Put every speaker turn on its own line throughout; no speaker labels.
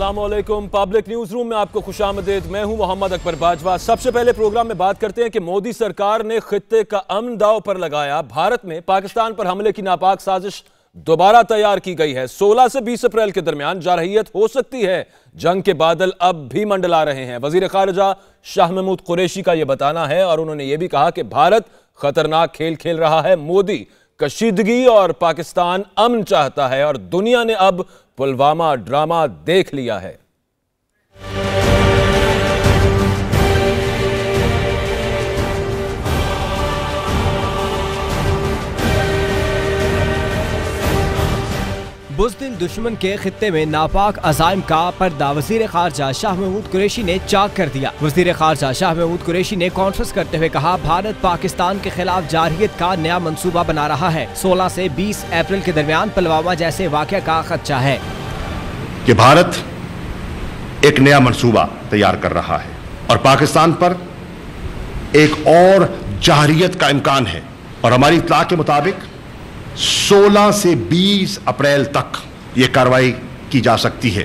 अस्सलामुअलैकुम। Public news room में आपको खुशामदीद। मैं हूं मोहम्मद अकबर बाजवा। सबसे पहले प्रोग्राम में बात करते हैं कि मोदी सरकार ने खित्ते का अमन दांव पर लगाया। भारत में पाकिस्तान पर हमले की नापाक साजिश दोबारा तैयार की गई है। 16 से 20 अप्रैल के दरमियान जारहियत हो सकती है। जंग के बादल अब भी मंडला रहे हैं। वजीर खारजा शाह महमूद कुरैशी का यह बताना है और उन्होंने यह भी कहा कि भारत खतरनाक खेल खेल रहा है। मोदी कशीदगी और पाकिस्तान अमन चाहता है और दुनिया ने अब पुलवामा ड्रामा देख लिया है।
बुज़दिल दुश्मन के खित्ते में नापाक अज़ाइम का पर्दा वज़ीर खारजा शाह महमूद कुरैशी ने चाक कर दिया। वज़ीर खारजा शाह महमूद कुरैशी ने कॉन्फ्रेंस करते हुए कहा, भारत पाकिस्तान के खिलाफ जारहियत का नया मंसूबा बना रहा है। 16 से 20 अप्रैल के दरमियान पुलवामा जैसे वाक़या का खदशा है
कि भारत एक नया मंसूबा तैयार कर रहा है और पाकिस्तान पर एक और जारहियत का इम्कान है और हमारी इत्तला के मुताबिक 16 से 20 अप्रैल तक यह कार्रवाई की जा सकती है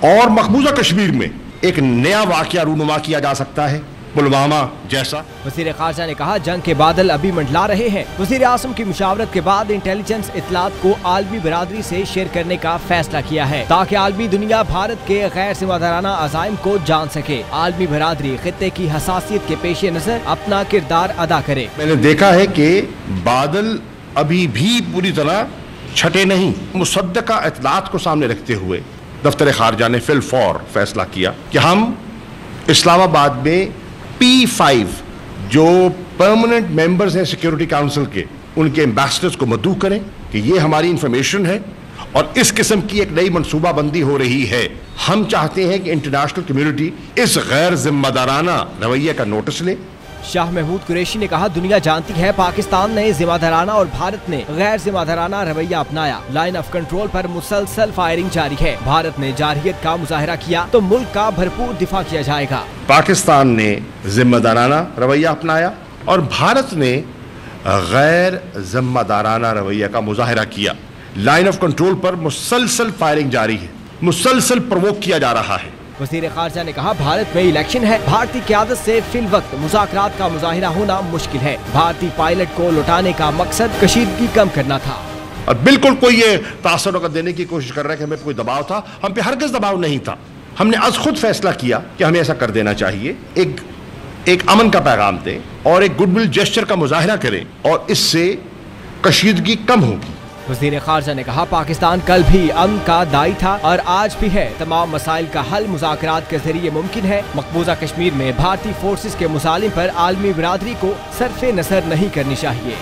और मकबूजा कश्मीर में एक नया वाकया रूनुमा किया जा सकता है, पुलवामा जैसा।
वज़ीर खारजा ने कहा, जंग के बादल अभी मंडला रहे हैं। वज़ीर आज़म की मुशावरत के बाद इंटेलिजेंस इत्तलात को आलमी बिरादरी से शेयर करने का फैसला किया है ताकि आलमी दुनिया भारत के गैर जिम्मेदाराना अज़ाइम को जान सके। आलमी बिरादरी खित्ते की हसासियत के पेश नजर अपना किरदार अदा करे।
मैंने देखा है कि बादल अभी भी पूरी तरह छटे नहीं। मुसद्दका इत्तलात को सामने रखते हुए दफ्तर खारजा ने फिल फौर फैसला किया कि हम इस्लामाबाद में P5 जो परमानेंट मेंबर्स हैं सिक्योरिटी काउंसिल के, उनके एम्बेसडर्स को मद्दू करें कि ये हमारी इंफॉर्मेशन है और इस किस्म की एक नई मनसूबाबंदी हो रही है। हम चाहते हैं कि इंटरनेशनल कम्युनिटी इस गैर जिम्मेदाराना रवैये का नोटिस ले।
शाह महमूद कुरैशी ने कहा, दुनिया जानती है पाकिस्तान ने जिम्मेदाराना और भारत ने गैर जिम्मेदाराना रवैया अपनाया। लाइन ऑफ कंट्रोल पर मुसलसल फायरिंग जारी है। भारत ने जारहियत का मुजाहरा किया तो मुल्क का भरपूर दिफा किया जाएगा।
पाकिस्तान ने जिम्मेदाराना रवैया अपनाया और भारत ने गैर जिम्मेदाराना रवैया का मुजाहरा किया। लाइन ऑफ कंट्रोल पर मुसलसल फायरिंग जारी है, मुसलसल प्रवोक किया जा रहा है।
वज़ीर खारजा ने कहा, भारत में इलेक्शन है। भारतीय क़यादत से फिल वक्त मुज़ाकरात का मुज़ाहिरा होना मुश्किल है। भारतीय पायलट को लौटाने का मकसद कशीदगी कम करना था
और बिल्कुल कोई ये तासर देने की कोशिश कर रहा है कि हमें कोई दबाव था। हम पे हरगिज़ दबाव नहीं था। हमने आज खुद फैसला किया कि हमें ऐसा कर देना चाहिए। एक अमन का पैगाम दें और एक गुडविल जेस्चर का मुज़ाहिरा करें और इससे कशीदगी कम होगी।
वज़ीर खारजा ने कहा, पाकिस्तान कल भी अमन का दाई था और आज भी है। तमाम मसाइल का हल मुज़ाकरात के जरिए मुमकिन है। मकबूजा कश्मीर में भारतीय फोर्सेस के मुसालिम पर आलमी बिरादरी को सरफे नजर नहीं करनी चाहिए।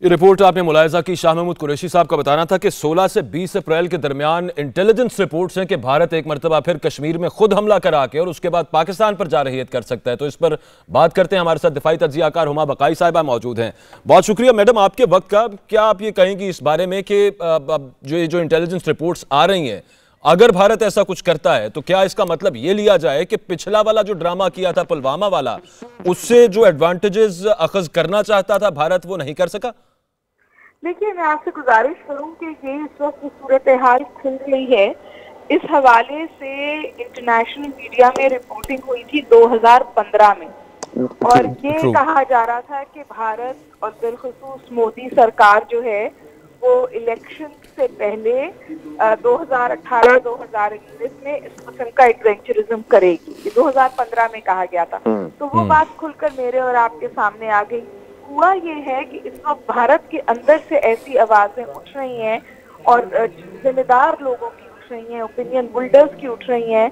ये रिपोर्ट आपने मुलायजा की। शाह महमूद कुरैशी साहब का बताना था कि 16 से 20 अप्रैल के दरमियान इंटेलिजेंस रिपोर्ट्स हैं कि भारत एक मरतबा फिर कश्मीर में खुद हमला करा के और उसके बाद पाकिस्तान पर जारहियत कर सकता है। तो इस पर बात करते हैं। हमारे साथ दिफाई तज्जियाकार हुमा बकाई साहिबा मौजूद हैं। बहुत शुक्रिया मैडम आपके वक्त का। क्या आप ये कहेंगी इस बारे में कि जो इंटेलिजेंस रिपोर्ट्स आ रही हैं, अगर भारत ऐसा कुछ करता है तो क्या इसका मतलब ये लिया जाए कि पिछला वाला जो ड्रामा किया था पुलवामा वाला, उससे जो एडवांटेजेस अखज करना चाहता था भारत वो नहीं कर सका?
देखिए, मैं आपसे गुजारिश करूं कि ये इस वक्त सूरत हाल खुल रही है। इस हवाले से इंटरनेशनल मीडिया में रिपोर्टिंग हुई थी 2015 में और ये कहा जा रहा था कि भारत और बिलखुसूस मोदी सरकार जो है वो इलेक्शन से पहले 2018-2019 में इस किस्म का एडवेंचरिज्म करेगी। ये 2015 में कहा गया था। तो वो बात खुलकर मेरे और आपके सामने आ गई। हुआ ये है कि इस वक्त भारत के अंदर से ऐसी आवाजें उठ रही हैं और जिम्मेदार लोगों की उठ रही हैं, ओपिनियन बिल्डर्स की उठ रही हैं,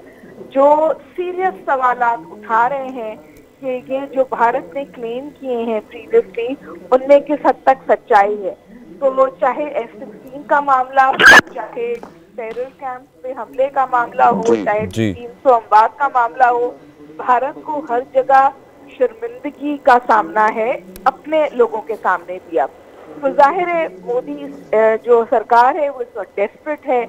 जो सीरियस सवालात उठा रहे हैं कि ये जो भारत ने क्लेम किए हैं प्रीवियसली, उनमें किस हद तक सच्चाई है। तो चाहे F-16 का मामला हो, चाहे टेरर कैंप पे हमले का मामला हो, चाहे 300 अमवात का मामला हो, भारत को हर जगह शर्मिंदगी का सामना है अपने लोगों के सामने भी। अब तो जाहिर है मोदी जो सरकार है वो इस वक्त डेस्परेट है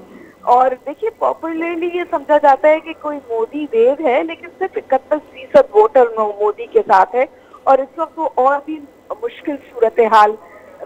और देखिए पॉपुलरली ये समझा जाता है कि कोई मोदी वेव है, लेकिन सिर्फ 71% वोटर मोदी के साथ है और इस वक्त वो और भी मुश्किल सूरत हाल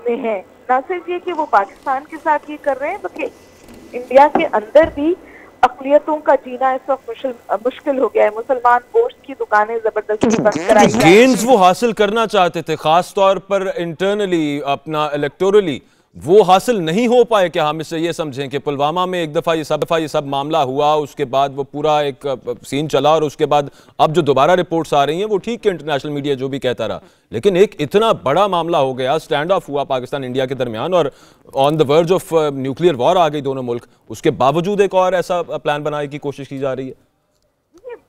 में है। न सिर्फ ये कि वो पाकिस्तान के साथ ये कर रहे हैं बल्कि इंडिया के अंदर भी अक़लियतों का जीना इस वक्त मुश्किल हो गया है। मुसलमान गोश्त की दुकानें जबरदस्ती बंद कराई जा रही हैं।
गेन्स वो हासिल करना चाहते थे, खास तौर पर इंटरनली अपना इलेक्टोरली, वो हासिल नहीं हो पाए क्या? हम इससे ये समझें कि पुलवामा में एक दफ़ा ये सब मामला हुआ, उसके बाद वो पूरा एक सीन चला और उसके बाद अब जो दोबारा रिपोर्ट्स आ रही हैं वो ठीक है, इंटरनेशनल मीडिया जो भी कहता रहा, लेकिन एक इतना बड़ा मामला हो गया, स्टैंड ऑफ हुआ पाकिस्तान इंडिया के दरमियान और on the verge of nuclear war आ गई दोनों मुल्क, उसके बावजूद एक और ऐसा प्लान बनाने की कोशिश की जा रही है।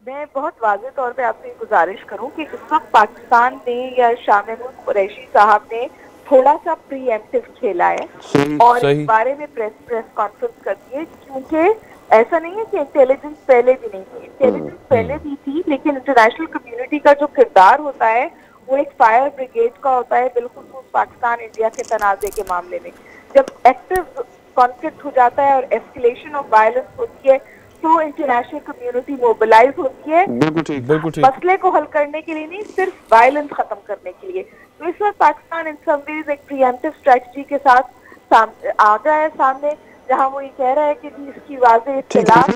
मैं बहुत वाज़ेह तौर पे आपसे गुजारिश करूं कि इस वक्त पाकिस्तान ने या शाह महमूद कुरैशी साहब ने थोड़ा सा प्रीएम्प्टिव खेला है और इस बारे में प्रेस कॉन्फ्रेंस कर दी है, क्योंकि ऐसा नहीं है कि इंटेलिजेंस पहले भी नहीं थी, इंटेलिजेंस पहले भी थी, लेकिन इंटरनेशनल कम्युनिटी का जो किरदार होता है वो एक फायर ब्रिगेड का होता है, बिल्कुल पाकिस्तान इंडिया के तनाज़े के मामले में। जब एक्टिव कॉन्फ्लिक्ट हो जाता है और एस्केलेशन ऑफ वायलेंस होती है तो इंटरनेशनल कम्युनिटी मोबिलाइज होती है, बिल्कुल ठीक, मसले को हल करने के लिए नहीं, सिर्फ वायलेंस खत्म करने के लिए। तो इस वक्त पाकिस्तान इन सम वेज एक प्रीएम्प्टिव स्ट्रेटजी के साथ आ गया है सामने, जहां वो ये कह रहा है कि इसकी वाज़ेह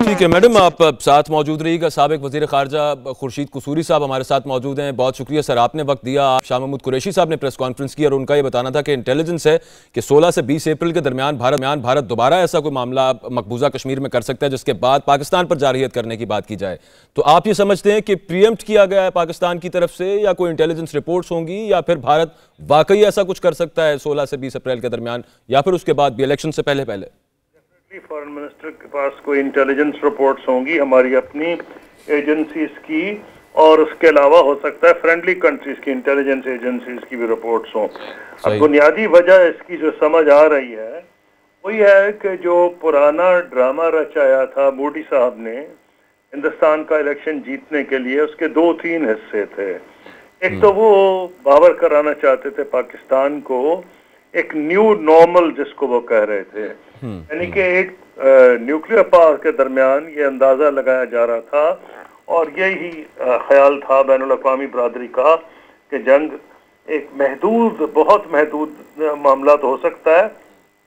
ठीक है। मैडम आप साथ मौजूद रहिएगा। साबिक वज़ीर ख़ारजा खुर्शीद कसूरी साहब हमारे साथ मौजूद हैं। बहुत शुक्रिया सर, आपने वक्त दिया। शाह महमूद कुरैशी साहब ने प्रेस कॉन्फ्रेंस की और उनका ये बताना था कि इंटेलिजेंस है कि 16 से 20 अप्रैल के दरमियान भारत दोबारा ऐसा कोई मामला मकबूजा कश्मीर में कर सकता है जिसके बाद पाकिस्तान पर जारहियत करने की बात की जाए। तो आप ये समझते हैं कि प्रीएम्प्ट किया गया है पाकिस्तान की तरफ से, या कोई इंटेलिजेंस रिपोर्ट्स होंगी, या फिर भारत वाकई ऐसा कुछ कर सकता है 16 से 20 अप्रैल के दरमियान, या फिर उसके बाद भी इलेक्शन से पहले?
फॉरेन मिनिस्टर के पास कोई इंटेलिजेंस रिपोर्ट्स होंगी, हमारी अपनी एजेंसीज की, और उसके अलावा हो सकता है फ्रेंडली कंट्रीज की इंटेलिजेंस एजेंसीज की भी रिपोर्ट्स हों। अब बुनियादी वजह इसकी जो समझ आ रही है वही है कि जो पुराना ड्रामा रचाया था मोदी साहब ने हिंदुस्तान का इलेक्शन जीतने के लिए, उसके 2-3 हिस्से थे। एक तो वो बावर कराना चाहते थे पाकिस्तान को एक न्यू नॉर्मल, जिसको वो कह रहे थे, यानी कि एक न्यूक्लियर पावर के दरमियान ये अंदाजा लगाया जा रहा था और यही ख्याल था बैनुल अक़वामी बरादरी का कि जंग एक बहुत महदूद मामला तो हो सकता है,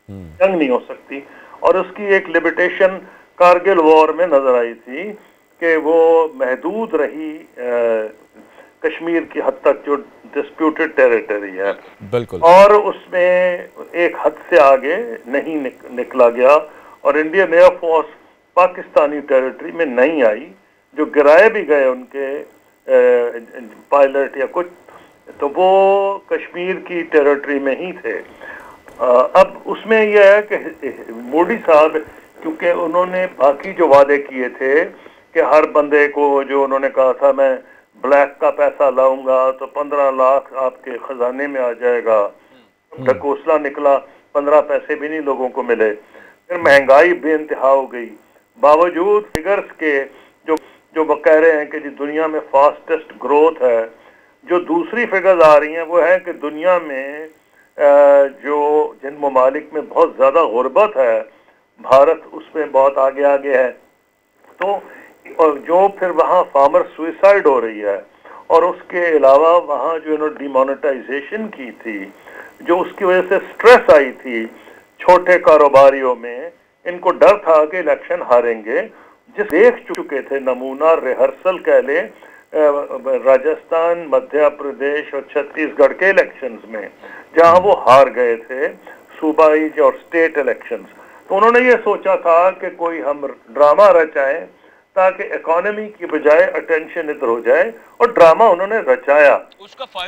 जंग नहीं हो सकती। और उसकी एक लिमिटेशन कारगिल वॉर में नजर आई थी कि वो महदूद रही कश्मीर की हद तक जो डिस्प्यूटेड टेरिटरी है, बिल्कुल, और उसमें एक हद से आगे नहीं निकला गया और इंडियन एयरफोर्स पाकिस्तानी टेरिटरी में नहीं आई। जो गिराए भी गए उनके पायलट या कुछ, तो वो कश्मीर की टेरिटरी में ही थे। अब उसमें यह है कि मोदी साहब, क्योंकि उन्होंने बाकी जो वादे किए थे कि हर बंदे को, जो उन्होंने कहा था मैं ब्लैक का पैसा लाऊंगा तो 15 लाख आपके खजाने में आ जाएगा, ढकोसला निकला, 15 पैसे भी नहीं लोगों को मिले। फिर महंगाई बेइंतहा हो गई, बावजूद फिगर्स के जो वो कह रहे हैं कि जी दुनिया में फास्टेस्ट ग्रोथ है, जो दूसरी फिगर्स आ रही हैं वो है कि दुनिया में जो जिन ममालिक में बहुत ज़्यादा गुर्बत है, भारत उसमें बहुत आगे है। तो और जो फिर वहाँ फार्मर सुइसाइड हो रही है, और उसके अलावा वहाँ जो इन्होंने डिमोनेटाइजेशन की थी, जो उसकी वजह से स्ट्रेस आई थी छोटे कारोबारियों में, इनको डर था कि इलेक्शन हारेंगे, जिस देख चुके थे नमूना रिहर्सल कह ले राजस्थान, मध्य प्रदेश और छत्तीसगढ़ के इलेक्शंस में, जहाँ वो हार गए थे सूबाई और स्टेट इलेक्शंस। तो उन्होंने ये सोचा था कि कोई हम ड्रामा रचाएं ताकि इकोनॉमी की बजाय अटेंशन इधर हो जाए, और ड्रामा उन्होंने रचाया।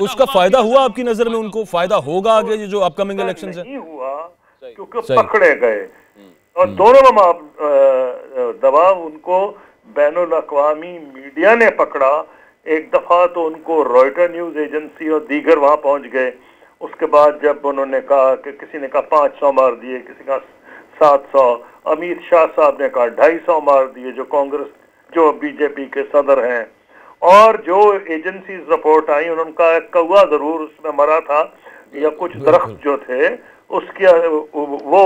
उसका फायदा हुआ आपकी नजर में? उनको फायदा होगा आगे जो अपकमिंग इलेक्शन है?
नहीं हुआ, क्योंकि पकड़े गए और दोनों दबाव उनको बैनुल अक़वामी मीडिया ने पकड़ा। एक दफा तो उनको रॉयटर न्यूज एजेंसी और दीगर वहां पहुंच गए। उसके बाद जब उन्होंने कहा कि किसी ने कहा 500 मार दिए, किसी का 700, अमित शाह साहब ने कहा 250 मार दिए, जो बीजेपी के सदर हैं, और जो एजेंसीज रिपोर्ट आई उन्होंने कहा कौवा जरूर उसमें मरा था या कुछ दरख्त जो थे उसके वो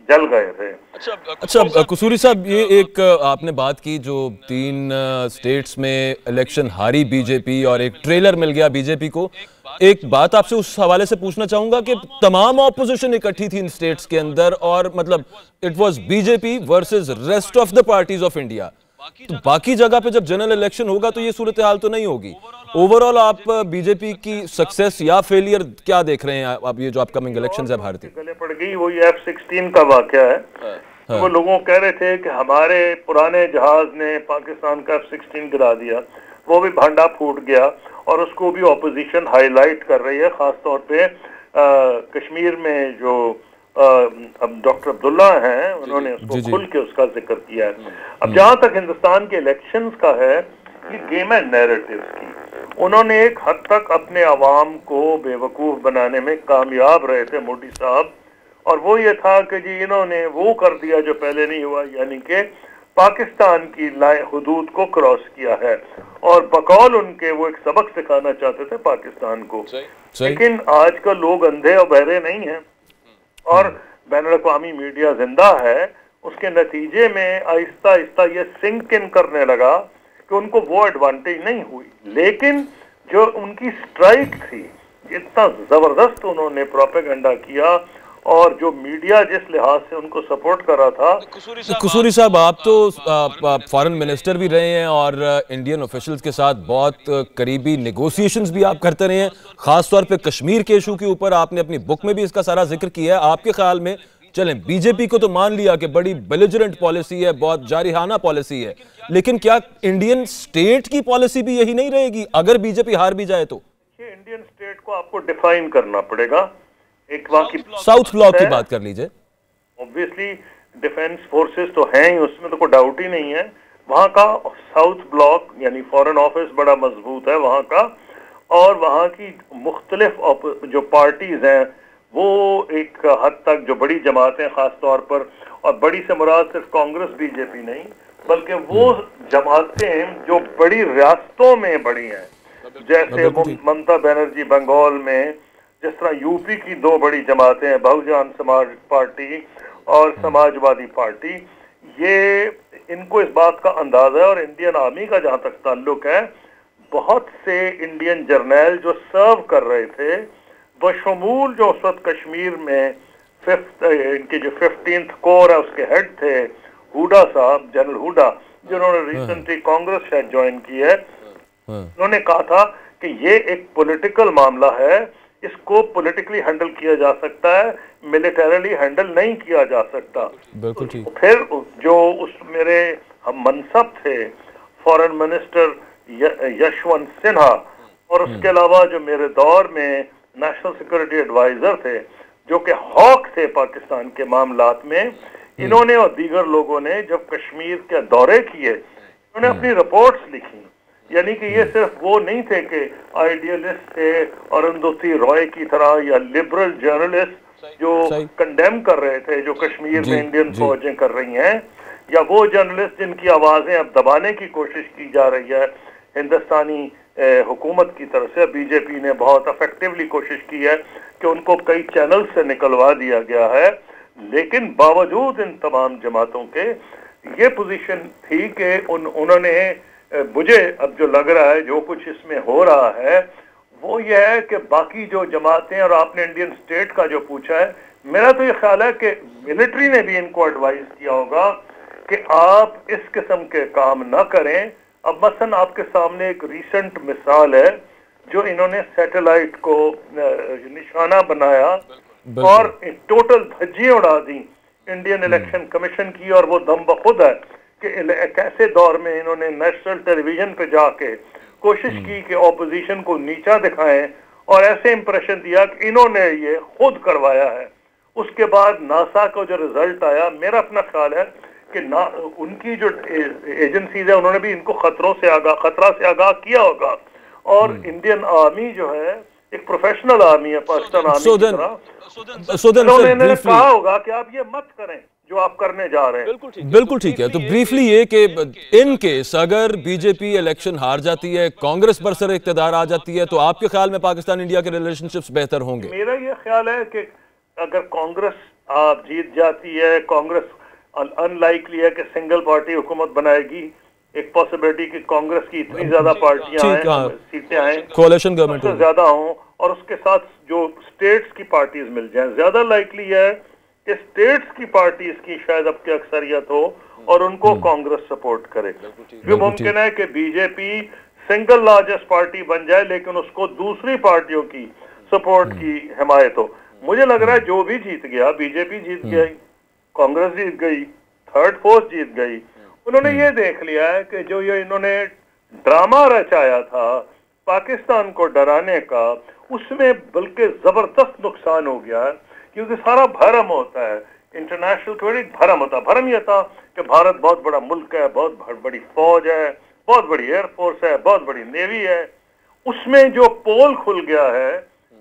जल गए थे।
अच्छा कसूरी साहब, ये एक आपने बात की जो 3 स्टेट्स में इलेक्शन हारी बीजेपी और एक ट्रेलर मिल गया बीजेपी को। एक बात आपसे उस हवाले से पूछना चाहूंगा कि तमाम ऑपोजिशन इकट्ठी थी इन स्टेट्स के अंदर और मतलब it was BJP versus rest of the parties of India. तो बाकी जगह पे जब जनरल इलेक्शन होगा तो ये सूरत हाल तो नहीं होगी। ओवरऑल आप बीजेपी की सक्सेस या फेलियर क्या देख रहे हैं आप ये जो अपकमिंग इलेक्शंस है भारतीय?
गले पड़ गई वो F-16 का वाकया है। हाँ। वो लोगों कह रहे थे कि हमारे पुराने जहाज ने पाकिस्तान का F-16 गिरा दिया, वो भी भांडा फूट गया और उसको भी ऑपोजिशन हाईलाइट कर रही है, खासतौर पे कश्मीर में जो अब डॉक्टर अब्दुल्ला हैं उन्होंने उसको खुल के उसका जिक्र किया है। अब जहां तक हिंदुस्तान के इलेक्शंस का है, ये गेम है नैरेटिव्स की। उन्होंने एक हद तक अपने अवाम को बेवकूफ बनाने में कामयाब रहे थे मोदी साहब, और वो ये था कि जी इन्होंने वो कर दिया जो पहले नहीं हुआ, यानी कि पाकिस्तान की हुदूद को क्रॉस किया है और बकौल उनके वो एक सबक सिखाना चाहते थे पाकिस्तान को। लेकिन आजकल लोग अंधे और बहरे नहीं हैं और बैनुल-अक़वामी मीडिया जिंदा है। उसके नतीजे में आहिस्ता आहिस्ता ये सिंक इन करने लगा कि उनको वो एडवांटेज नहीं हुई, लेकिन जो उनकी स्ट्राइक थी, इतना जबरदस्त उन्होंने प्रोपेगेंडा किया और जो मीडिया जिस लिहाज से उनको सपोर्ट कर रहा था।
कसूरी साहब, आप तो फॉरेन मिनिस्टर भी रहे हैं और इंडियन ऑफिशियल्स के साथ बहुत करीबी नेगोशिएशंस भी आप करते रहे हैं, खासतौर पे कश्मीर के इशू के ऊपर आपने अपनी बुक में भी इसका सारा जिक्र किया है। आपके ख्याल में, चलें बीजेपी को तो मान लिया कि बड़ी बेलिजरेंट पॉलिसी है, बहुत जारिहाना पॉलिसी है, लेकिन क्या इंडियन स्टेट की पॉलिसी भी यही नहीं रहेगी अगर बीजेपी हार भी जाए तो?
इंडियन स्टेट को आपको डिफाइन करना पड़ेगा। एक वहाँ की
साउथ ब्लॉक की बात कर लीजिए।
ऑब्वियसली डिफेंस फोर्सेस तो हैं ही, उसमें तो कोई डाउट ही नहीं है। वहाँ का साउथ ब्लॉक यानी फॉरेन ऑफिस बड़ा मजबूत है वहाँ का, और वहाँ की मुख्तलिफ जो पार्टीज हैं वो एक हद तक जो बड़ी जमातें खास तौर पर, और बड़ी से मुराद सिर्फ कांग्रेस बीजेपी नहीं बल्कि वो जमातें जो बड़ी रियासतों में बड़ी हैं, जैसे ममता बनर्जी बंगाल में, जिस तरह यूपी की 2 बड़ी जमातें हैं, बहुजन समाज पार्टी और समाजवादी पार्टी, ये इनको इस बात का अंदाजा है। और इंडियन आर्मी का जहां तक ताल्लुक है, बहुत से इंडियन जर्नैल जो सर्व कर रहे थे, बशमूल जो उस वक्त कश्मीर में इनके जो 15th कोर है उसके हेड थे हुडा साहब, जनरल हुडा, जिन्होंने रिसेंटली कांग्रेस शायद ज्वाइन की है, उन्होंने कहा था कि ये एक पॉलिटिकल मामला है, इसको पॉलिटिकली हैंडल किया जा सकता है, मिलिटरीली हैंडल नहीं किया जा सकता।
बिल्कुल ठीक।
फिर जो उस मेरे हम मनसब थे फॉरेन मिनिस्टर यशवंत सिन्हा, और उसके अलावा जो मेरे दौर में नेशनल सिक्योरिटी एडवाइजर थे जो कि हॉक थे पाकिस्तान के मामलात में, इन्होंने और दीगर लोगों ने जब कश्मीर के दौरे किए, इन्होंने अपनी रिपोर्ट्स लिखी। यानी कि ये सिर्फ वो नहीं थे कि आइडियलिस्ट थे अरुंधति रॉय की तरह या लिबरल जर्नलिस्ट जो कंडेम कर रहे थे जो कश्मीर में इंडियन फौजें कर रही हैं, या वो जर्नलिस्ट जिनकी आवाजें अब दबाने की कोशिश की जा रही है हिंदुस्तानी हुकूमत की तरफ से। बीजेपी ने बहुत इफेक्टिवली कोशिश की है कि उनको कई चैनल से निकलवा दिया गया है, लेकिन बावजूद इन तमाम जमातों के ये पोजीशन थी कि उन्होंने मुझे अब जो लग रहा है जो कुछ इसमें हो रहा है वो ये है कि बाकी जो जमातें, और आपने इंडियन स्टेट का जो पूछा है, मेरा तो ये ख्याल है कि मिलिट्री ने भी इनको एडवाइस किया होगा कि आप इस किस्म के काम ना करें। अब मसलन आपके सामने एक रीसेंट मिसाल है जो इन्होंने सैटेलाइट को निशाना बनाया और टोटल धज्जियां उड़ा दी इंडियन इलेक्शन कमीशन की, और वो दम बखुद है कि कैसे दौर में इन्होंने नेशनल टेलीविजन पे जाके कोशिश की कि ऑपोजिशन को नीचा दिखाएं और ऐसे इंप्रेशन दिया कि इन्होंने ये खुद करवाया है। उसके बाद नासा का जो रिजल्ट आया, मेरा अपना ख्याल है कि उनकी जो एजेंसीज है उन्होंने भी इनको खतरा से आगाह किया होगा, और इंडियन आर्मी जो है एक प्रोफेशनल आर्मी है पाकिस्तान आर्मी की तरह, उन्होंने कहा होगा कि आप ये मत करें जो आप करने जा रहे हैं।
बिल्कुल ठीक है। तो ब्रीफली ये कि इन केस अगर बीजेपी इलेक्शन हार जाती है, कांग्रेस बरसर इख्तियार आ जाती है, तो आपके ख्याल में पाकिस्तान इंडिया के रिलेशनशिप्स बेहतर होंगे?
मेरा ये ख्याल है कि अगर कांग्रेस आप जीत जाती है, कांग्रेस अनलाइकली है कि सिंगल पार्टी हुकूमत बनाएगी, एक पॉसिबिलिटी कि कांग्रेस की इतनी ज्यादा पार्टियां आए, सीटें आए,
कोalition गवर्नमेंट
सबसे ज्यादा हों और उसके साथ जो स्टेट्स की पार्टीज मिल जाएं, ज्यादा लाइकली है कि स्टेट्स की पार्टीज की शायद अब की अक्सरियत हो और उनको कांग्रेस सपोर्ट करे। ये मुमकिन है कि बीजेपी सिंगल लार्जेस्ट पार्टी बन जाए लेकिन उसको दूसरी पार्टियों की सपोर्ट की हिमायत हो। मुझे लग रहा है जो भी जीत गया, बीजेपी जीत गई, कांग्रेस जीत गई, थर्ड फोर्स जीत गई, उन्होंने ये देख लिया है कि जो ये इन्होंने ड्रामा रचाया था पाकिस्तान को डराने का, उसमें बल्कि जबरदस्त नुकसान हो गया है, क्योंकि सारा भरम होता है, इंटरनेशनल कम्युनिटी भरम होता है। भरम यह था कि भारत बहुत बड़ा मुल्क है, बहुत बड़ी फौज है, बहुत बड़ी एयरफोर्स है, बहुत बड़ी नेवी है। उसमें जो पोल खुल गया है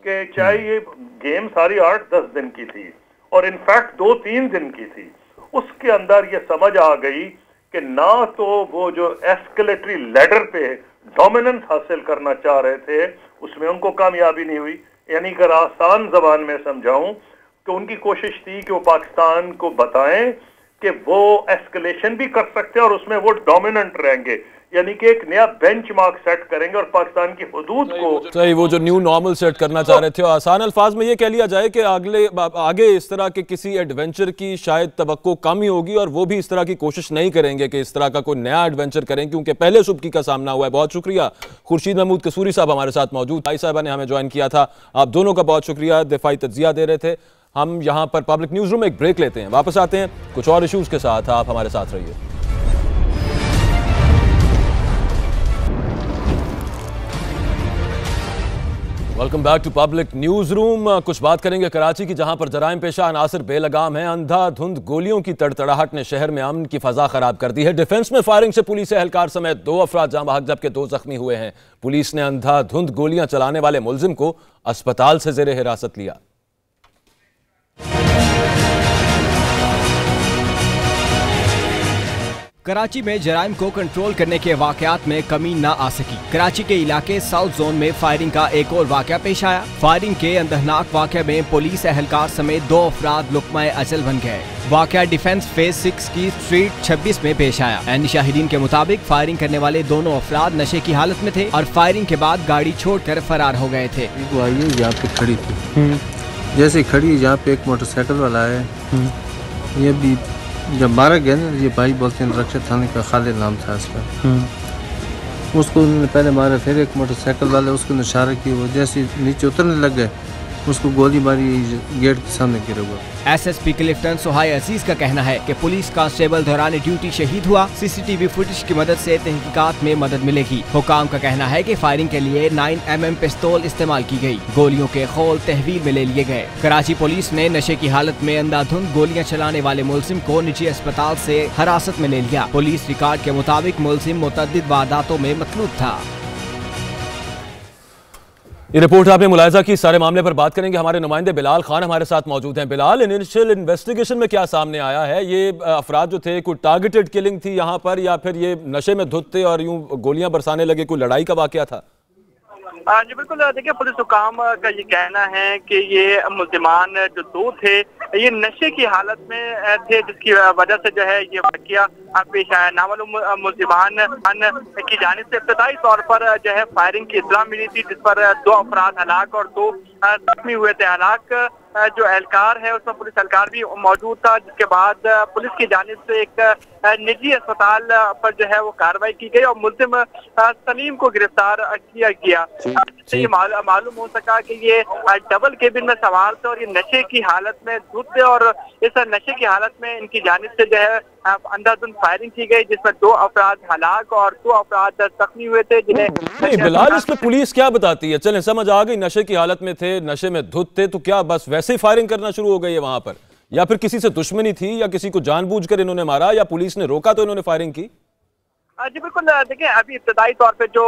कि चाहे ये गेम सारी 8-10 दिन की थी और इनफैक्ट 2-3 दिन की थी, उसके अंदर ये समझ आ गई कि ना तो वो जो एस्केलेटरी लैडर पे डोमिनेंस हासिल करना चाह रहे थे उसमें उनको कामयाबी नहीं हुई, यानी कि आसान जबान में समझाऊं तो उनकी कोशिश थी कि वो पाकिस्तान को बताएं कि वो एस्केलेशन भी कर सकते हैं और उसमें वो डोमिनेंट रहेंगे, यानी कि एक नया बेंचमार्क सेट करेंगे और पाकिस्तान की हुदूद को
सही वो जो न्यू नॉर्मल सेट करना चाह रहे थे। आसान अल्फाज में ये कह लिया जाए कि आगे इस तरह के किसी एडवेंचर की शायद तवक्को कम ही होगी और वो भी इस तरह की कोशिश नहीं करेंगे कि इस तरह का कोई नया एडवेंचर करें, क्योंकि पहले सुबकी का सामना हुआ है। बहुत शुक्रिया खुर्शीद महमूद कसूरी साहब हमारे साथ मौजूद, भाई साहबा ने हमें ज्वाइन किया था, आप दोनों का बहुत शुक्रिया, दिफाई तज्जिया दे रहे थे। हम यहाँ पर पब्लिक न्यूज रूम में एक ब्रेक लेते हैं, वापस आते हैं कुछ और इश्यूज के साथ, आप हमारे साथ रहिए। Welcome back to public news room. कुछ बात करेंगे कराची की, जहां पर जराइम पेशा अनासर बेलगाम है। अंधाधुंध गोलियों की तड़तड़ाहट ने शहर में अमन की फजा खराब कर दी है। डिफेंस में फायरिंग से पुलिस एहलकार समेत 2 अफराद जाँ बहक जबकि 2 जख्मी हुए हैं। पुलिस ने अंधाधुंध गोलियां चलाने वाले मुलजिम को अस्पताल से जेरे हिरासत लिया।
कराची में जराइम को कंट्रोल करने के वाकयात में कमी न आ सकी। कराची के इलाके साउथ जोन में फायरिंग का एक और वाकया पेश आया। फायरिंग के अंदरनाक वाकये में पुलिस एहलकार समेत 2 अफराद लुकमाए अजल बन गए। वाकया डिफेंस फेज 6 की स्ट्रीट 26 में पेश आया। ऐनी शाहिदीन के मुताबिक फायरिंग करने वाले दोनों अफराद नशे की हालत में थे और फायरिंग के बाद गाड़ी छोड़कर फरार हो गए थे।
यहाँ पे खड़ी थी, जैसे खड़ी यहाँ पे एक मोटरसाइकिल वाला है, ये भी जब मारा गया ना, ये भाई बोलते हैं रक्षा थाने का खालिद नाम था इसका, उसको उन्होंने पहले मारा, फिर एक मोटरसाइकिल वाले उसको इशारा किया, वो जैसे नीचे उतरने लग गए उसको गोली मारी, गेट के सामने गिरा हुआ।
एसएसपी क्लिफ्टन सुहाई अजीज का कहना है कि पुलिस कांस्टेबल दौरान ड्यूटी शहीद हुआ। सीसीटीवी फुटेज की मदद से तहकीकात में मदद मिलेगी। हुकाम का कहना है कि फायरिंग के लिए 9mm पिस्तौल इस्तेमाल की गई। गोलियों के खोल तहवील में ले लिए गए। कराची पुलिस ने नशे की हालत में अंधाधुंध गोलियां चलाने वाले मुलजिम को निजी अस्पताल से हिरासत में ले लिया। पुलिस रिकॉर्ड के मुताबिक मुलजिम मुतअद्दिद वारदातों में मतलूब था।
ये रिपोर्ट आपने मुलायजा की, सारे मामले पर बात करेंगे। हमारे नुमाइंदे बिलाल खान हमारे साथ मौजूद हैं। बिलाल, इनिशियल इन्वेस्टिगेशन में क्या सामने आया है? ये अफराद जो थे कोई टारगेटेड किलिंग थी यहाँ पर, या फिर ये नशे में धुत थे और यूं गोलियां बरसाने लगे, कोई लड़ाई का वाकया था?
जी बिल्कुल, देखिए पुलिस हुकाम का ये कहना है कि ये मुल्जिमान जो 2 थे ये नशे की हालत में थे, जिसकी वजह से जो है ये वाकया पेश आया। नामालूम मुल्जिमान की जानिब से इब्तदाई तौर पर जो है फायरिंग की इत्तला मिली थी, जिस पर 2 अफराद हलाक और 2 जख्मी हुए थे। हलाक जो एहलकार है उसमें पुलिस एहलकार भी मौजूद था, जिसके बाद पुलिस की जानिब से एक निजी अस्पताल पर जो है वो कार्रवाई की गई और मुल्जिम सलीम को गिरफ्तार किया गया। इससे ये मालूम हो सका कि ये डबल केबिन में सवार थे और ये नशे की हालत में धुत थे और इस नशे की हालत में इनकी जानिब से जो है अंधाधुंध फायरिंग की गई, जिसमें 2 अफराद हलाक और 2 अफराद जख्मी हुए थे, जिन्हें
नहीं बिलाल, इसमें पुलिस क्या बताती है? चलें समझ आ गई, नशे की हालत में थे, नशे में धुत थे, तो क्या बस वैसे ही फायरिंग करना शुरू हो गई है वहां पर, या फिर किसी से दुश्मनी थी, या किसी को जानबूझकर इन्होंने मारा, या पुलिस ने रोका तो इन्होंने फायरिंग की?
जी बिल्कुल, देखिए अभी इब्तदाई तौर पे जो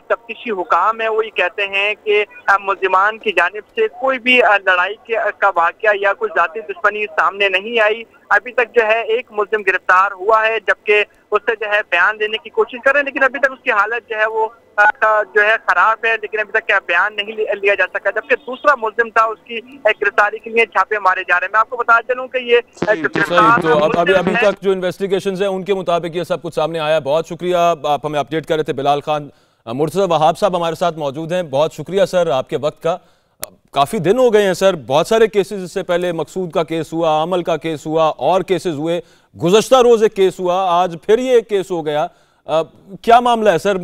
तफ्तीशी हुकाम है वो ये कहते हैं कि मुल्जिमान की जानिब से कोई भी लड़ाई का वाकया या कोई जाती दुश्मनी सामने नहीं आई। अभी तक जो है एक मुल्जिम गिरफ्तार हुआ है, जबकि उससे जो है बयान देने की कोशिश कर रहे हैं, लेकिन अभी तक उसकी हालत जो है वो जो है खराब है, लेकिन अभी तक क्या बयान नहीं लिया जा सका। जबकि दूसरा मुल्जिम था, उसकी गिरफ्तारी के लिए छापे मारे जा रहे हैं। मैं आपको बता चलूं कि ये
तो अभी तक जो इन्वेस्टिगेशंस है उनके मुताबिक ये सब कुछ सामने आया। बहुत शुक्रिया, आप हमें अपडेट कर रहे थे। बिलाल खान मुर्तज़ा वहाब साहब हमारे साथ मौजूद हैं। बहुत शुक्रिया सर आपके वक्त का। काफ़ी दिन हो गए हैं सर, बहुत सारे केसेस, इससे पहले मकसूद का केस हुआ, अमल का केस हुआ, और केसेस हुए, गुज़श्ता रोज़ एक केस हुआ, आज फिर ये एक केस हो गया। क्या मामला है सर?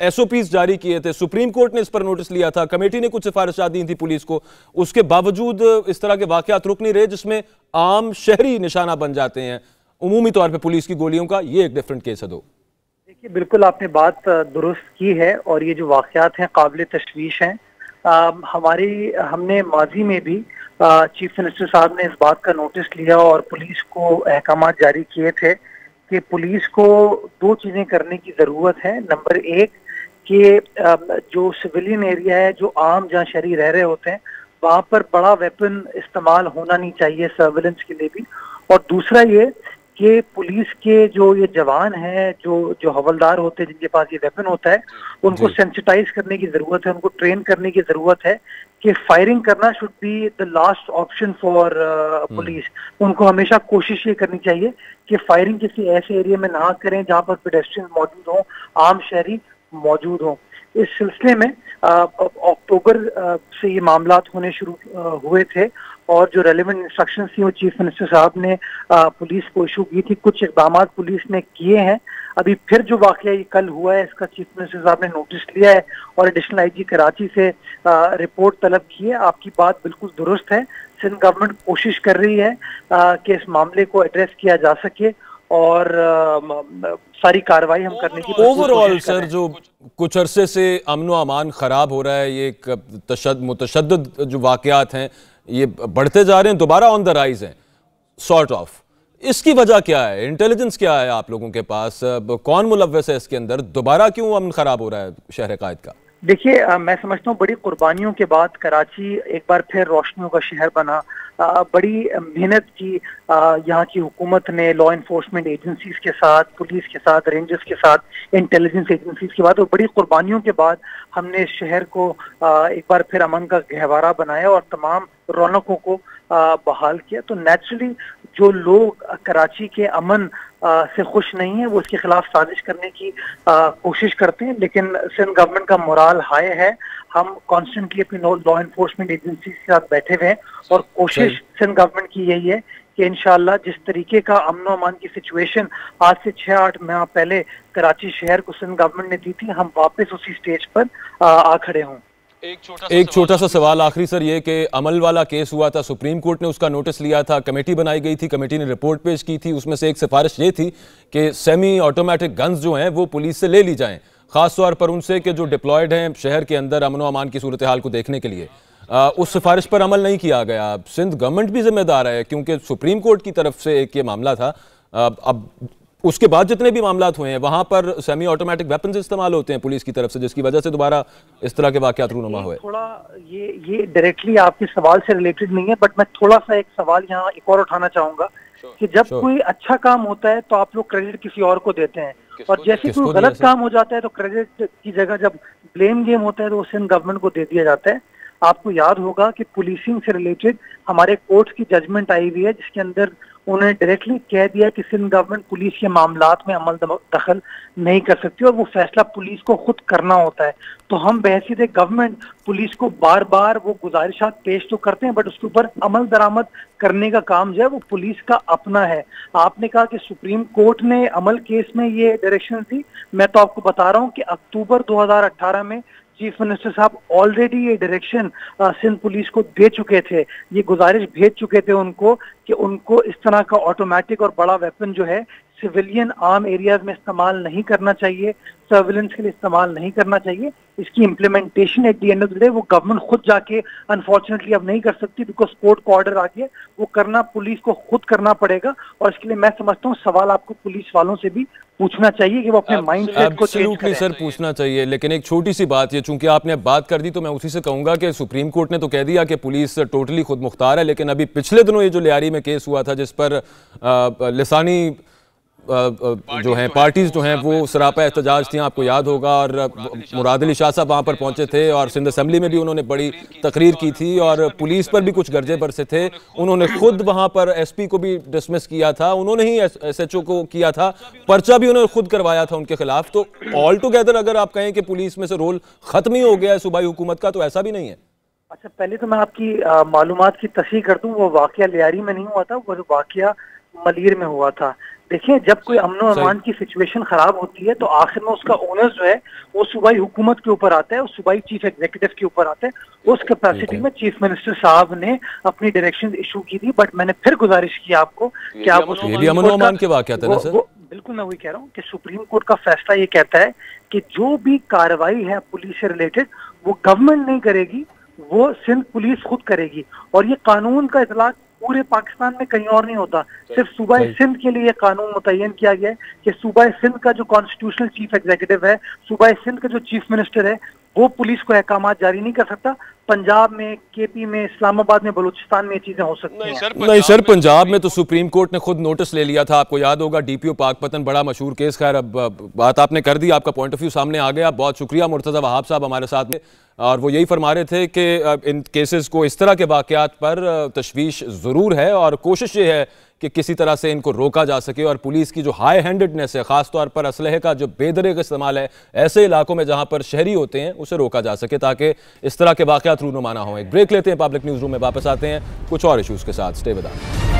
एसओपीज जारी किए थे, सुप्रीम कोर्ट ने इस पर नोटिस लिया था, कमेटी ने कुछ सिफारिशात दी थी पुलिस को, उसके बावजूद इस तरह के वाकयात रुक नहीं रहे जिसमें आम शहरी निशाना बन जाते हैं उमूमी तौर पे पुलिस की गोलियों का। ये एक डिफरेंट केस है।
देखिए, बिल्कुल आपने बात दुरुस्त की है, और ये जो वाकयात हैं काबिल तशवीश हैं। हमने माजी में भी चीफ मिनिस्टर साहब ने इस बात का नोटिस लिया और पुलिस को अहकाम जारी किए थे कि पुलिस को दो चीजें करने की जरूरत है। नंबर एक, कि जो सिविलियन एरिया है, जो आम जहाँ शहरी रह रहे होते हैं, वहां पर बड़ा वेपन इस्तेमाल होना नहीं चाहिए सर्विलेंस के लिए भी। और दूसरा ये कि पुलिस के जो ये जवान हैं, जो हवलदार होते हैं, जिनके पास ये वेपन होता है, उनको सेंसिटाइज करने की जरूरत है, उनको ट्रेन करने की जरूरत है कि फायरिंग करना should be the last option for police. उनको हमेशा कोशिश ये करनी चाहिए कि फायरिंग किसी ऐसे एरिया में ना करें जहां पर पेडेस्ट्रियन मौजूद हों, आम शहरी मौजूद हों। इस सिलसिले में अक्टूबर से ये मामलात होने शुरू हुए थे, और जो रेलेवेंट इंस्ट्रक्शंस थी वो चीफ मिनिस्टर साहब ने पुलिस को इशू की थी। कुछ इकदाम पुलिस ने किए हैं। अभी फिर जो वाकया ये कल हुआ है, इसका चीफ मिनिस्टर साहब ने नोटिस लिया है और एडिशनल आईजी कराची से रिपोर्ट तलब की है। आपकी बात बिल्कुल दुरुस्त है। सिंध गवर्नमेंट कोशिश कर रही है कि इस मामले को एड्रेस किया जा सके, और सारी कार्रवाई हम करने की
ओवरऑल सर, जो कुछ अरसे से अमन व अमान खराब हो रहा है, ये एक मुतशद्दिद जो वाकयात हैं ये बढ़ते जा रहे हैं, दोबारा ऑन द राइज हैं सॉर्ट ऑफ। इसकी वजह क्या है? इंटेलिजेंस क्या है आप लोगों के पास? कौन मुलव्वस है इसके अंदर? दोबारा क्यों अमन खराब हो रहा है शहर कायद का?
देखिए, मैं समझता हूँ बड़ी कुर्बानियों के बाद कराची एक बार फिर रोशनियों का शहर बना। बड़ी मेहनत की यहाँ की हुकूमत ने, लॉ इन्फोर्समेंट एजेंसीज के साथ, पुलिस के साथ, रेंजर्स के साथ, इंटेलिजेंस एजेंसीज के बाद, और बड़ी कुर्बानियों के बाद हमने इस शहर को एक बार फिर अमन का गहवारा बनाया और तमाम रौनकों को बहाल किया। तो नेचुरली जो लोग कराची के अमन से खुश नहीं है, वो इसके खिलाफ साजिश करने की कोशिश करते हैं, लेकिन सिंध गवर्नमेंट का मोराल हाई है। हम कॉन्स्टेंटली अपनी लॉ इन्फोर्समेंट एजेंसी के साथ बैठे हुए हैं, और कोशिश सिंध गवर्नमेंट की यही है कि इंशाअल्लाह जिस तरीके का अमन अमान की सिचुएशन आज से 6-8 माह पहले कराची शहर को सिंध गवर्नमेंट ने दी थी, हम वापस उसी स्टेज पर आ खड़े हों।
एक छोटा सा सवाल आखिरी सर, ये कि अमल वाला केस हुआ था, सुप्रीम कोर्ट ने उसका नोटिस लिया था, कमेटी बनाई गई थी, कमेटी ने रिपोर्ट पेश की थी, उसमें से एक सिफारिश ये थी कि सेमी ऑटोमेटिक गन्स जो हैं वो पुलिस से ले ली जाएं, खासतौर पर उनसे कि जो डिप्लॉयड हैं शहर के अंदर अमन व अमान की सूरत हाल को देखने के लिए। उस सिफारिश पर अमल नहीं किया गया। सिंध गवर्नमेंट भी जिम्मेदार है, क्योंकि सुप्रीम कोर्ट की तरफ से एक ये मामला था। अब उसके बाद जितने भी मामलात हुए हैं वहां पर सेमी ऑटोमेटिक वेपन्स इस्तेमाल होते हैं पुलिस की तरफ से, जिसकी वजह से दोबारा इस तरह के वाकयात रूनुमा हुए।
थोड़ा ये डायरेक्टली आपके सवाल से रिलेटेड नहीं है, बट मैं थोड़ा सा एक सवाल यहाँ एक और उठाना चाहूंगा कि जब कोई अच्छा काम होता है तो आप लोग क्रेडिट किसी और को देते हैं, और जैसे कोई गलत काम हो जाता है तो क्रेडिट की जगह जब ब्लेम गेम होता है तो सिंध गवर्नमेंट को दे दिया जाता है। आपको याद होगा कि पुलिसिंग से रिलेटेड हमारे कोर्ट की जजमेंट आई हुई है, जिसके अंदर उन्होंने डायरेक्टली कह दिया कि सिंध गवर्नमेंट पुलिस के मामलात में अमल दखल नहीं कर सकती, और वो फैसला पुलिस को खुद करना होता है। तो हम बहसीत गवर्नमेंट पुलिस को बार बार वो गुजारिशात पेश तो करते हैं, बट उसके ऊपर अमल दरामद करने का काम जो है वो पुलिस का अपना है। आपने कहा कि सुप्रीम कोर्ट ने अमल केस में ये डायरेक्शन दी, मैं तो आपको बता रहा हूँ कि अक्टूबर 2018 में चीफ मिनिस्टर साहब ऑलरेडी ये डायरेक्शन सिंध पुलिस को दे चुके थे, ये गुजारिश भेज चुके थे उनको कि उनको इस तरह का ऑटोमेटिक और बड़ा वेपन जो है सिविलियन आर्म एरियाज में इस्तेमाल नहीं करना चाहिए, सर्विलेंस के लिए इस्तेमाल नहीं करना चाहिए। इसकी implementation at the end of the day वो गवर्नमेंट खुद जाके अनफॉर्चुनेटली अब नहीं कर सकती, बिकॉज कोर्ट का ऑर्डर आ गया। वो करना पुलिस को खुद करना पड़ेगा, और इसके लिए मैं समझता हूँ सवाल आपको पुलिस वालों से भी पूछना चाहिए कि वो अपने माइंडसेट को चेंज करें।
सर पूछना चाहिए, लेकिन एक छोटी सी बात, ये चूंकि आपने अब बात कर दी तो मैं उसी से कहूंगा कि सुप्रीम कोर्ट ने तो कह दिया कि पुलिस टोटली खुद मुख्तार है, लेकिन अभी पिछले दिनों ये जो लियारी में केस हुआ था जिस पर लिसानी जो हैं पार्टीज जो हैं वो सरापा एहतजाज थी, आपको याद होगा, और मुराद अली शाह साहब वहाँ पर पहुंचे थे और सिंध असेंबली में भी उन्होंने बड़ी तकरीर की थी, और पुलिस पर भी कुछ गर्जे बरसे थे। उन्होंने खुद वहाँ पर एसपी को भी डिसमिस किया था, उन्होंने ही एसएचओ को किया था, पर्चा भी उन्होंने खुद करवाया था उनके खिलाफ। तो ऑल टुगेदर अगर आप कहें कि पुलिस में से रोल खत्म ही हो गया है सूबाई हुकूमत का, तो ऐसा भी नहीं है।
अच्छा, पहले तो मैं आपकी मालूमात की तस्हीह कर दूं, वो वाकया लियारी में नहीं हुआ था, वो वाकया मलीर में हुआ था। देखिए, जब कोई अमन और अमान की सिचुएशन खराब होती है तो आखिर में उसका ओनर जो है वो सूबाई हुकूमत के ऊपर आता है, उस सूबाई चीफ एग्जीक्यूटिव के ऊपर आता है। उस कैपेसिटी में चीफ मिनिस्टर साहब ने अपनी डायरेक्शन इशू की थी, बट मैंने फिर गुजारिश की आपको कि आप बिल्कुल, मैं वही कह रहा हूँ कि सुप्रीम कोर्ट का फैसला ये कहता है कि जो भी कार्रवाई है पुलिस से रिलेटेड वो गवर्नमेंट नहीं करेगी, वो सिंध पुलिस खुद करेगी। और ये कानून का इतलाक पूरे पाकिस्तान में कहीं और नहीं होता, सिर्फ सूबाई सिंध के लिए कानून मुतय्यन किया गया है कि सूबाई सिंध का जो कॉन्स्टिट्यूशनल चीफ एग्जीक्यूटिव है, सूबाई सिंध का जो चीफ मिनिस्टर है, वो पुलिस को अहकाम जारी नहीं कर सकता। पंजाब में, केपी में, इस्लामाबाद में, बलूचिस्तान में ये चीजें हो सकती हैं।
नहीं सर, पंजाब में तो सुप्रीम कोर्ट ने खुद नोटिस ले लिया था, आपको याद होगा, डीपीओ पाकपतन, बड़ा मशहूर केस। खैर अब बात आपने कर दी, आपका पॉइंट ऑफ व्यू सामने आ गया, बहुत शुक्रिया। मुर्तज़ा वहाब साहब हमारे साथ में, और वो यही फरमा रहे थे कि इन केसेस को, इस तरह के वाक़यात पर तशवीश ज़रूर है और कोशिश ये है कि किसी तरह से इनको रोका जा सके, और पुलिस की जो हाई हैंडेडनेस है, ख़ासतौर पर असलहे का जो बेदरेग इस्तेमाल है ऐसे इलाकों में जहाँ पर शहरी होते हैं, उसे रोका जा सके ताकि इस तरह के वाक़यात रूनुमा ना हो। एक ब्रेक लेते हैं, पब्लिक न्यूज़ रूम में वापस आते हैं कुछ और इशूज़ के साथ। Stay with us.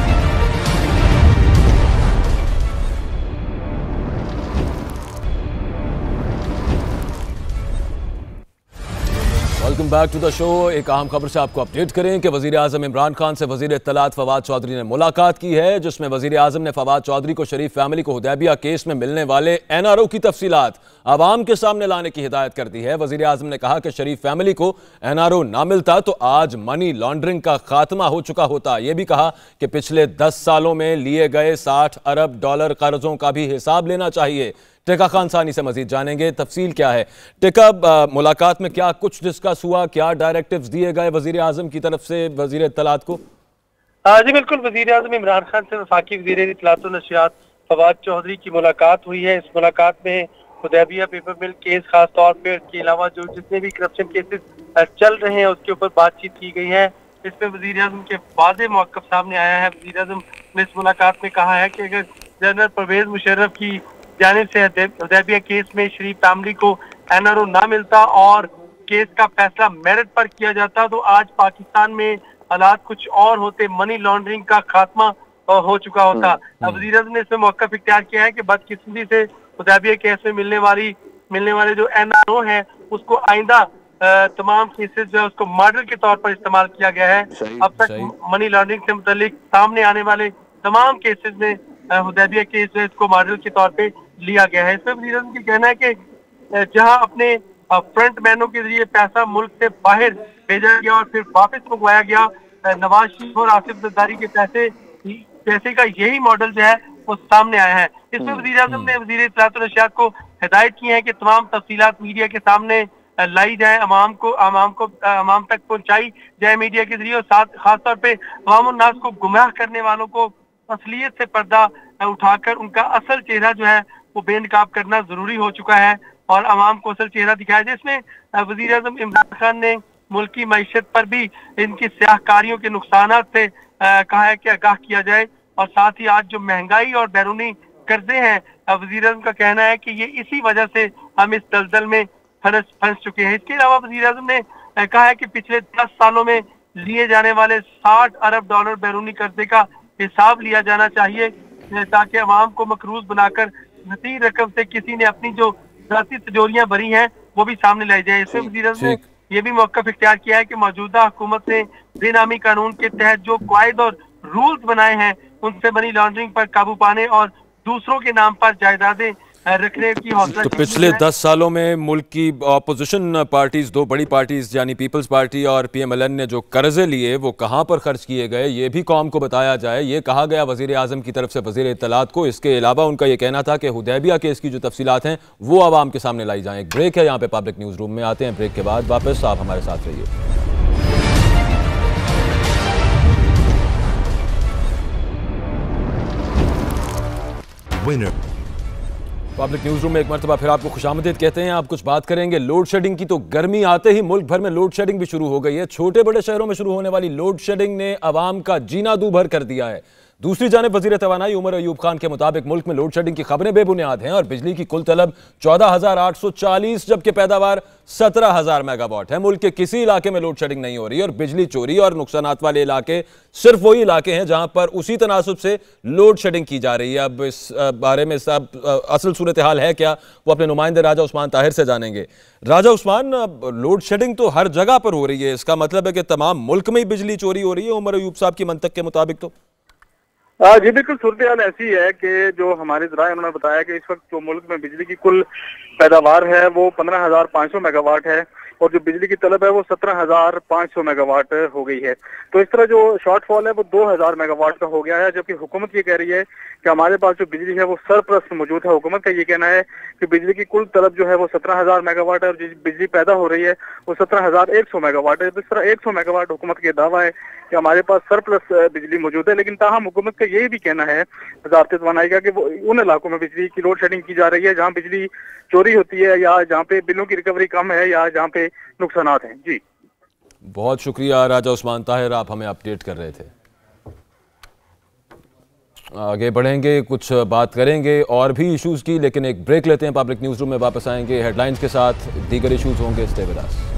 Welcome back to the show. एक अहम खबर से आपको अपडेट करें कि वज़ीर आज़म इमरान खान से वज़ीर इत्तलात फवाद चौधरी ने मुलाकात की है, जिसमें वज़ीर आज़म ने फवाद चौधरी को शरीफ फैमिली को हुदैबिया केस में मिलने वाले एनआरओ की तफसीलात आवाम के सामने लाने की हिदायत कर दी है। वज़ीर आज़म ने कहा कि शरीफ फैमिली को एनआरओ ना मिलता तो आज मनी लॉन्ड्रिंग का खात्मा हो चुका होता। यह भी कहा कि पिछले 10 सालों में लिए गए 60 अरब डॉलर कर्जों का भी हिसाब लेना चाहिए। टिका खान सानी से मजीद जानेंगे तफसील क्या है। टिका, मुलाकात में क्या कुछ डिस्कस हुआ, क्या डायरेक्टिव्स दिए गए वजीर आजम की तरफ से वजीर इत्तलात को?
जी बिल्कुल, वजीर आजम इमरान खान से वफाकी वजीर इत्तलात और नशियात फवाद चौधरी की मुलाकात हुई है। इस मुलाकात में हुदैबिया पेपर मिल केस खास तौर पर के अलावा जो जितने भी करप्शन केसेस चल रहे हैं उसके ऊपर बातचीत की गई है। इसमें वजीर आजम के वाज़ेह मौक़िफ़ सामने आया है। वजीर आजम ने इस मुलाकात में कहा है कि अगर जनरल परवेज मुशर्रफ की जानिब से हुदैबिया केस में शरीफ फैमिली को एनआरओ ना मिलता और केस का फैसला मेरिट पर किया जाता तो आज पाकिस्तान में हालात कुछ और होते, मनी लॉन्ड्रिंग का खात्मा हो चुका होता। वज़ीर आज़म ने इसमें मौक़िफ़ इख्तियार किया है कि बदकिस्मती से हुदैबिया केस में मिलने वाले जो एनआरओ है उसको आइंदा तमाम केसेस जो है उसको मॉडल के तौर पर इस्तेमाल किया गया है। अब तक मनी लॉन्ड्रिंग से मुतालिक सामने आने वाले तमाम केसेस में हुदैबिया केस जो है इसको मॉडल के तौर पे लिया गया है। इसमें वज़ीर आज़म का कहना है कि जहां अपने फ्रंट मैनों के जरिए पैसा मुल्क से बाहर भेजा गया और फिर वापस मंगवाया गया, नवाज शरीफ और आसिफ जरदारी के पैसे का यही मॉडल जो है वो सामने आया है। इसमें वज़ीर आज़म ने वज़ीर इत्तलात और नशियात को हिदायत की है कि तमाम तफसीलात मीडिया के सामने लाई जाए, अवाम तक पहुंचाई जाए मीडिया के जरिए, और साथ खासतौर पे अवाम और नास को गुमराह करने वालों को असलियत से पर्दा उठाकर उनका असल चेहरा जो है वो बेनकाब करना जरूरी हो चुका है और अवाम को असल चेहरा दिखाया। जिसमें वज़ीर आज़म इमरान खान ने मुल्क की मईशत पर भी इनकी स्याहकारियों के नुकसान से कहा है कि आगाह किया जाए, और साथ ही आज जो महंगाई और बैरूनी कर्जे हैं, वज़ीर आज़म का कहना है कि ये इसी वजह से हम इस दलदल में फंस चुके हैं। इसके अलावा वज़ीर आज़म ने कहा है कि पिछले 10 सालों में लिए जाने वाले 60 अरब डॉलर बैरूनी कर्जे का हिसाब लिया जाना चाहिए ताकि अवाम को मकरूज बनाकर नती रकम से किसी ने अपनी जो जाती तिजोरियां भरी हैं वो भी सामने लाई जाए। इसमें वज़ीर आज़म ने यह भी मौक़िफ़ इख्तियार किया है कि मौजूदा हुकूमत ने बेनामी कानून के तहत जो कायद और रूल्स बनाए हैं उनसे मनी लॉन्ड्रिंग पर काबू पाने और दूसरों के नाम पर जायदादें रखने की हौसला।
तो पिछले 10 सालों में मुल्क की अपोजिशन पार्टीज, दो बड़ी पार्टीज यानी पीपल्स पार्टी और PMLN ने जो कर्जे लिए वो कहां पर खर्च किए गए ये भी कौम को बताया जाए, ये कहा गया वजीर आजम की तरफ से वजीर इत्तलात को। इसके अलावा उनका ये कहना था कि हुदैबिया केस की जो तफसीलात हैं वो आवाम के सामने लाई जाएं। एक ब्रेक है यहाँ पे पब्लिक न्यूज़ रूम में, आते हैं ब्रेक के बाद वापस, आप हमारे साथ रहिए। पब्लिक न्यूज़ रूम में एक मरतबा फिर आपको खुशामदीद कहते हैं। आप कुछ बात करेंगे लोड शेडिंग की। तो गर्मी आते ही मुल्क भर में लोड शेडिंग भी शुरू हो गई है। छोटे बड़े शहरों में शुरू होने वाली लोड शेडिंग ने आवाम का जीना दूभर कर दिया है। दूसरी जानिब वजीर तवानाई उमर अयूब खान के मुताबिक मुल्क में लोड शेडिंग की खबरें बेबुनियाद हैं और बिजली की कुल तलब 14,840 जबकि पैदावार 17,000 मेगावाट है। मुल्क के किसी इलाके में लोड शेडिंग नहीं हो रही और बिजली चोरी और नुकसानात वाले इलाके सिर्फ वही इलाके हैं जहां पर उसी तनासुब से लोड शेडिंग की जा रही है। अब इस बारे में सब असल सूरत हाल है क्या, वो अपने नुमाइंदे राजा उस्मान ताहिर से जानेंगे। राजा उस्मान, लोड शेडिंग तो हर जगह पर हो रही है, इसका मतलब है कि तमाम मुल्क में ही बिजली चोरी हो रही है उमर अयूब साहब की मंतक के मुताबिक? तो
जी बिल्कुल, सूरत हाल ऐसी है कि जो हमारे ज़राए उन्होंने बताया कि इस वक्त जो मुल्क में बिजली की कुल पैदावार है वो 15,500 मेगावाट है और जो बिजली की तलब है वो 17,500 मेगावाट हो गई है। तो इस तरह जो शॉर्टफॉल है वो 2,000 मेगावाट का हो गया है, जबकि हुकूमत ये कह रही है कि हमारे पास जो बिजली है वो सरप्लस मौजूद है। हुकूमत का ये कहना है कि बिजली की कुल तलब जो है वो 17,000 मेगावाट है और जो बिजली पैदा हो रही है वो 17,100 मेगावाट है। तो इस तरह 100 मेगावाट हुकूमत का दावा है कि हमारे पास सरप्लस बिजली मौजूद है। लेकिन ताहम हुकूमत का ये भी कहना है वज़ारत तवानाई का कि वो उन इलाकों में बिजली की लोड शेडिंग की जा रही है जहाँ बिजली चोरी होती है या जहाँ पे बिलों की रिकवरी कम है या जहाँ पे नुकसानात हैं। जी
बहुत शुक्रिया राजा उस्मान ताहिर, आप हमें अपडेट कर रहे थे। आगे बढ़ेंगे, कुछ बात करेंगे और भी इश्यूज़ की, लेकिन एक ब्रेक लेते हैं। पब्लिक न्यूज़ रूम में वापस आएंगे हेडलाइंस के साथ, दीगर इश्यूज़ होंगे। Stay with us.